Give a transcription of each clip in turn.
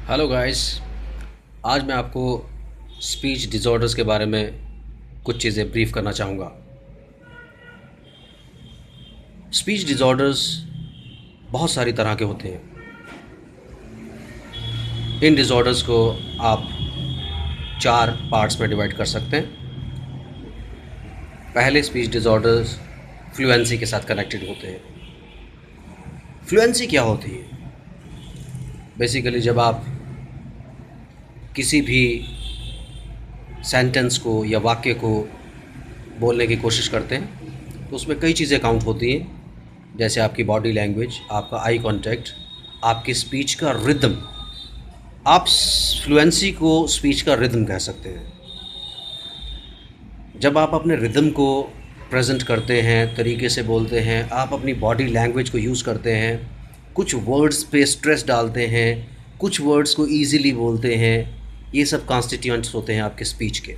Hello guys. आज मैं आपको स्पीच डिसऑर्डर्स के बारे में कुछ चीज़ें ब्रीफ करना चाहूँगा। स्पीच डिसऑर्डर्स बहुत सारी तरह के होते हैं। इन डिसऑर्डर्स को आप चार पार्ट्स में डिवाइड कर सकते हैं। पहले स्पीच डिसऑर्डर्स फ्लुएंसी के साथ कनेक्टेड होते हैं। फ्लुएंसी क्या होती है? बेसिकली जब आप किसी भी सेंटेंस को या वाक्य को बोलने की कोशिश करते हैं तो उसमें कई चीज़ें काउंट होती हैं, जैसे आपकी बॉडी लैंग्वेज, आपका आई कांटेक्ट, आपकी स्पीच का रिदम। आप फ्लुएंसी को स्पीच का रिदम कह सकते हैं। जब आप अपने रिदम को प्रेजेंट करते हैं, तरीके से बोलते हैं, आप अपनी बॉडी लैंग्वेज को यूज़ करते हैं, कुछ वर्ड्स पे स्ट्रेस डालते हैं, कुछ वर्ड्स को ईज़िली बोलते हैं, ये सब कॉन्स्टिट्यूएंट्स होते हैं आपके स्पीच के।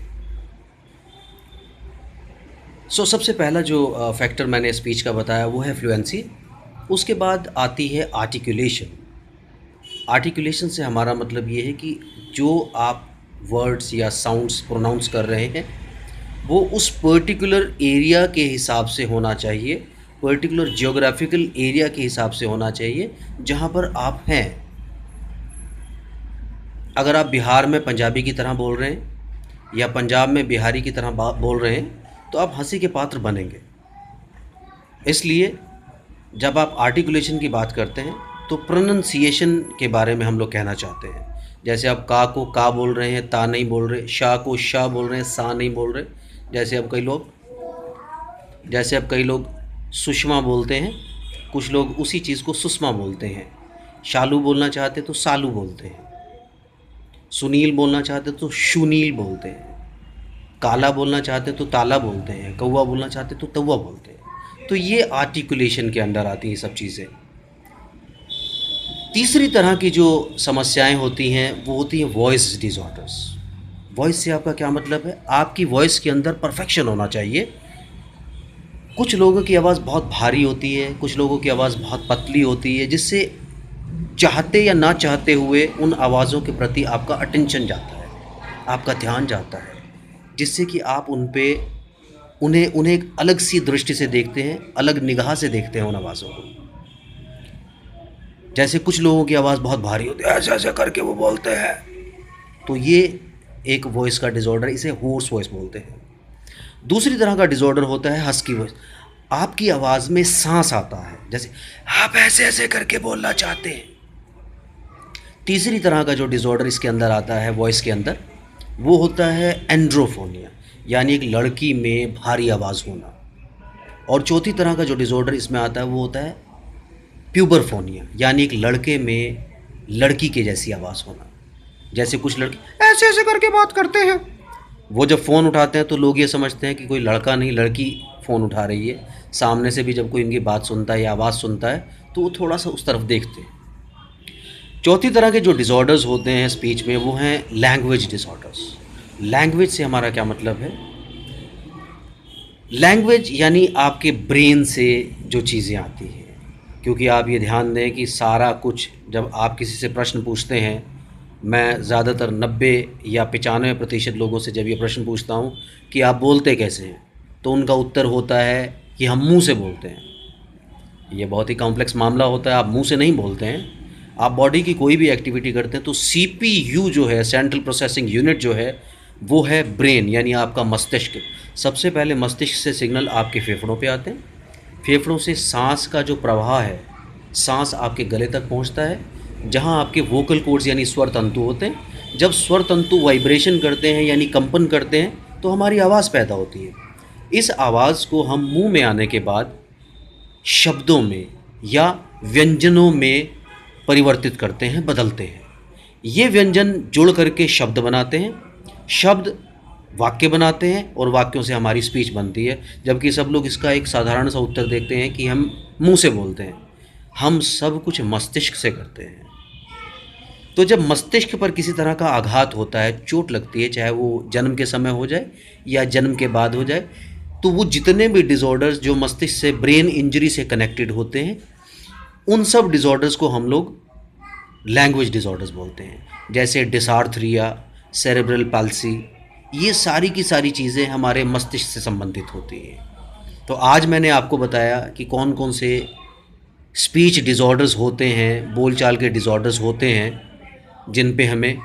सबसे पहला जो फैक्टर मैंने स्पीच का बताया वो है फ्लुएंसी। उसके बाद आती है आर्टिकुलेशन। आर्टिकुलेशन से हमारा मतलब ये है कि जो आप वर्ड्स या साउंड्स प्रोनाउंस कर रहे हैं वो उस पर्टिकुलर एरिया के हिसाब से होना चाहिए, पर्टिकुलर जियोग्राफिकल एरिया के हिसाब से होना चाहिए जहाँ पर आप हैं। अगर आप बिहार में पंजाबी की तरह बोल रहे हैं या पंजाब में बिहारी की तरह बोल रहे हैं तो आप हंसी के पात्र बनेंगे। इसलिए जब आप आर्टिकुलेशन की बात करते हैं तो प्रोनंसिएशन के बारे में हम लोग कहना चाहते हैं। जैसे आप का को का बोल रहे हैं, ता नहीं बोल रहे, शाह को शाह बोल रहे हैं, सा नहीं बोल रहे। जैसे अब कई लोग सुषमा बोलते हैं, कुछ लोग उसी चीज़ को सुषमा बोलते हैं। शालू बोलना चाहते तो सालू बोलते हैं, सुनील बोलना चाहते तो शुनील बोलते हैं, काला बोलना चाहते तो ताला बोलते हैं, कौवा बोलना चाहते तो तौवा बोलते हैं। तो ये आर्टिकुलेशन के अंडर आती हैं सब चीज़ें। तीसरी तरह की जो समस्याएं होती हैं वो होती हैं वॉइस डिसऑर्डर्स। वॉइस से आपका क्या मतलब है? आपकी वॉइस के अंदर परफेक्शन होना चाहिए। कुछ लोगों की आवाज़ बहुत भारी होती है, कुछ लोगों की आवाज़ बहुत पतली होती है, जिससे चाहते या ना चाहते हुए उन आवाज़ों के प्रति आपका अटेंशन जाता है, आपका ध्यान जाता है, जिससे कि आप उन्हें उन्हें एक अलग सी दृष्टि से देखते हैं, अलग निगाह से देखते हैं उन आवाज़ों को। जैसे कुछ लोगों की आवाज़ बहुत भारी होती है, ऐसे ऐसे करके वो बोलते हैं, तो ये एक वॉइस का डिसऑर्डर, इसे होर्स वॉइस बोलते हैं। दूसरी तरह का डिसऑर्डर होता है हस्की वॉइस। आपकी आवाज़ में सांस आता है, जैसे आप ऐसे ऐसे करके बोलना चाहते हैं। तीसरी तरह का जो डिसऑर्डर इसके अंदर आता है वॉइस के अंदर, वो होता है एंड्रोफोनिया, यानी एक लड़की में भारी आवाज़ होना। और चौथी तरह का जो डिसऑर्डर इसमें आता है वो होता है प्यूबरफोनिया, यानी एक लड़के में लड़की के जैसी आवाज़ होना। जैसे कुछ लड़के ऐसे ऐसे करके बात करते हैं, वो जब फ़ोन उठाते हैं तो लोग ये समझते हैं कि कोई लड़का नहीं लड़की फ़ोन उठा रही है। सामने से भी जब कोई इनकी बात सुनता है या आवाज़ सुनता है तो वो थोड़ा सा उस तरफ देखते हैं। चौथी तरह के जो डिसऑर्डर्स होते हैं स्पीच में वो हैं लैंग्वेज डिसऑर्डर्स। लैंग्वेज से हमारा क्या मतलब है? लैंग्वेज यानी आपके ब्रेन से जो चीज़ें आती हैं। क्योंकि आप ये ध्यान दें कि सारा कुछ जब आप किसी से प्रश्न पूछते हैं, मैं ज़्यादातर 90 या 95% लोगों से जब ये प्रश्न पूछता हूँ कि आप बोलते कैसे हैं, तो उनका उत्तर होता है कि हम मुंह से बोलते हैं। ये बहुत ही कॉम्प्लेक्स मामला होता है, आप मुंह से नहीं बोलते हैं। आप बॉडी की कोई भी एक्टिविटी करते हैं तो CPU जो है, सेंट्रल प्रोसेसिंग यूनिट जो है, वो है ब्रेन, यानी आपका मस्तिष्क। सबसे पहले मस्तिष्क से सिग्नल आपके फेफड़ों पे आते हैं, फेफड़ों से सांस का जो प्रवाह है, सांस आपके गले तक पहुंचता है, जहां आपके वोकल कॉर्ड्स यानी स्वर तंतु होते हैं। जब स्वर तंतु वाइब्रेशन करते हैं यानी कंपन करते हैं तो हमारी आवाज़ पैदा होती है। इस आवाज़ को हम मुंह में आने के बाद शब्दों में या व्यंजनों में परिवर्तित करते हैं, बदलते हैं। ये व्यंजन जुड़ करके शब्द बनाते हैं, शब्द वाक्य बनाते हैं और वाक्यों से हमारी स्पीच बनती है। जबकि सब लोग इसका एक साधारण सा उत्तर देखते हैं कि हम मुंह से बोलते हैं। हम सब कुछ मस्तिष्क से करते हैं। तो जब मस्तिष्क पर किसी तरह का आघात होता है, चोट लगती है, चाहे वो जन्म के समय हो जाए या जन्म के बाद हो जाए, तो वो जितने भी डिसऑर्डर्स जो मस्तिष्क से ब्रेन इंजरी से कनेक्टेड होते हैं, उन सब डिसऑर्डर्स को हम लोग लैंग्वेज डिसऑर्डर्स बोलते हैं, जैसे डिसार्थरिया, सेरेब्रल पाल्सी, ये सारी की सारी चीज़ें हमारे मस्तिष्क से संबंधित होती हैं। तो आज मैंने आपको बताया कि कौन कौन से स्पीच डिसऑर्डर्स होते हैं, बोलचाल के डिसऑर्डर्स होते हैं, जिन पे हमें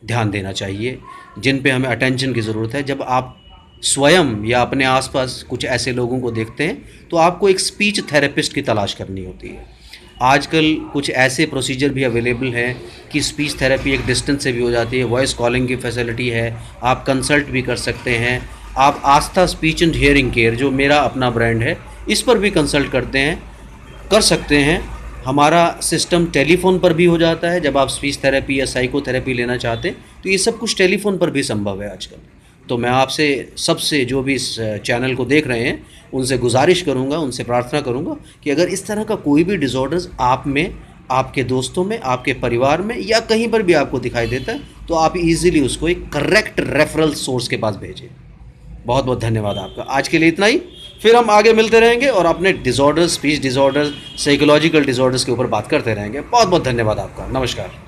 ध्यान देना चाहिए, जिन पे हमें अटेंशन की ज़रूरत है। जब आप स्वयं या अपने आसपास कुछ ऐसे लोगों को देखते हैं तो आपको एक स्पीच थेरेपिस्ट की तलाश करनी होती है। आजकल कुछ ऐसे प्रोसीजर भी अवेलेबल हैं कि स्पीच थेरेपी एक डिस्टेंस से भी हो जाती है, वॉइस कॉलिंग की फैसिलिटी है, आप कंसल्ट भी कर सकते हैं। आप आस्था स्पीच एंड हियरिंग केयर, जो मेरा अपना ब्रांड है, इस पर भी कंसल्ट कर सकते हैं। हमारा सिस्टम टेलीफ़ोन पर भी हो जाता है, जब आप स्पीच थेरेपी या साइकोथेरेपी लेना चाहते हैं तो ये सब कुछ टेलीफ़ोन पर भी संभव है आजकल। तो मैं आपसे सबसे, जो भी इस चैनल को देख रहे हैं, उनसे गुजारिश करूंगा, उनसे प्रार्थना करूंगा कि अगर इस तरह का कोई भी डिसऑर्डर्स आप में, आपके दोस्तों में, आपके परिवार में या कहीं पर भी आपको दिखाई देता है तो आप इजीली उसको एक करेक्ट रेफरल सोर्स के पास भेजें। बहुत बहुत धन्यवाद आपका। आज के लिए इतना ही, फिर हम आगे मिलते रहेंगे और अपने disorders, speech disorders, psychological disorders के ऊपर बात करते रहेंगे। बहुत बहुत धन्यवाद आपका। नमस्कार।